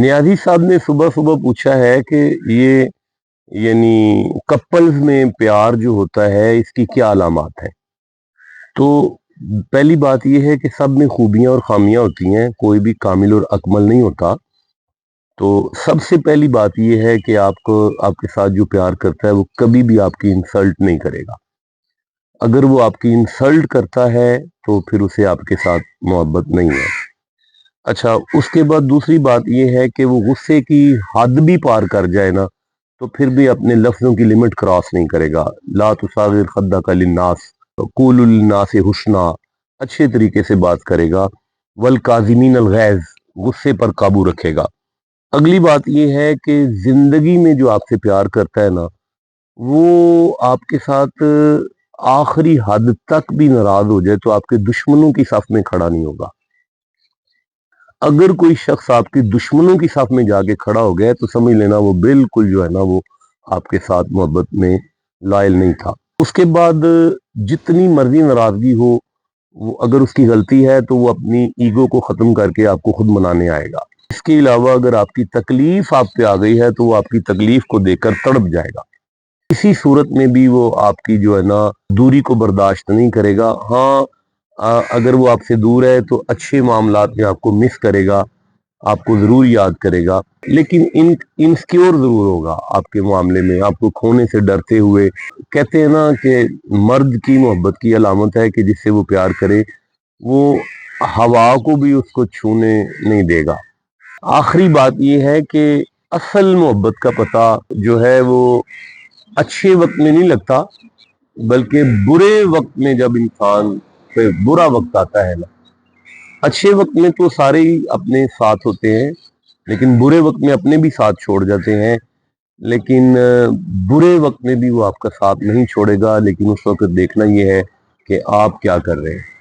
نیازی صاحب نے صبح صبح پوچھا ہے کہ یہ یعنی کپلز میں پیار جو ہوتا ہے اس کی کیا علامات ہیں۔ تو پہلی بات یہ ہے کہ سب میں خوبیاں اور خامیاں ہوتی ہیں، کوئی بھی کامل اور اکمل نہیں ہوتا۔ تو سب سے پہلی بات یہ ہے کہ آپ کے ساتھ جو پیار کرتا ہے وہ کبھی بھی آپ کی انسلٹ نہیں کرے گا۔ اگر وہ آپ کی انسلٹ کرتا ہے تو پھر اسے آپ کے ساتھ محبت نہیں ہے۔ اچھا، اس کے بعد دوسری بات یہ ہے کہ وہ غصے کی حد بھی پار کر جائے نا تو پھر بھی اپنے لفظوں کی لمٹ کراس نہیں کرے گا۔ لا تصاغر خدک للناس قول للناس حسنا، اچھے طریقے سے بات کرے گا۔ والکاظمین الغیظ، غصے پر قابو رکھے گا۔ اگلی بات یہ ہے کہ زندگی میں جو آپ سے پیار کرتا ہے نا وہ آپ کے ساتھ آخری حد تک بھی ناراض ہو جائے تو آپ کے دشمنوں کی صف میں کھڑا نہیں ہوگا۔ اگر کوئی شخص آپ کی دشمنوں کی صف میں جا کے کھڑا ہو گیا تو سمجھ لینا وہ بالکل جو ہے نا وہ آپ کے ساتھ محبت میں لائل نہیں تھا۔ اس کے بعد جتنی مرضی ناراضگی ہو، وہ اگر اس کی غلطی ہے تو وہ اپنی ایگو کو ختم کر کے آپ کو خود منانے آئے گا۔ اس کے علاوہ اگر آپ کی تکلیف آپ پہ آ گئی ہے تو وہ آپ کی تکلیف کو دیکھ کر تڑپ جائے گا۔ کسی صورت میں بھی وہ آپ کی جو ہے نا دوری کو برداشت نہیں کرے گا۔ ہاں، اگر وہ آپ سے دور ہے تو اچھے معاملات میں آپ کو مس کرے گا، آپ کو ضرور یاد کرے گا، لیکن انسیکیور ضرور ہوگا آپ کے معاملے میں، آپ کو کھونے سے ڈرتے ہوئے۔ کہتے ہیں نا کہ مرد کی محبت کی علامت ہے کہ جس سے وہ پیار کرے وہ ہوا کو بھی اس کو چھونے نہیں دے گا۔ آخری بات یہ ہے کہ اصل محبت کا پتہ جو ہے وہ اچھے وقت میں نہیں لگتا، بلکہ برے وقت میں جب انسان پہ برا وقت آتا ہے نا۔ اچھے وقت میں تو سارے ہی اپنے ساتھ ہوتے ہیں، لیکن برے وقت میں اپنے بھی ساتھ چھوڑ جاتے ہیں، لیکن برے وقت میں بھی وہ آپ کا ساتھ نہیں چھوڑے گا، لیکن اس وقت دیکھنا یہ ہے کہ آپ کیا کر رہے ہیں۔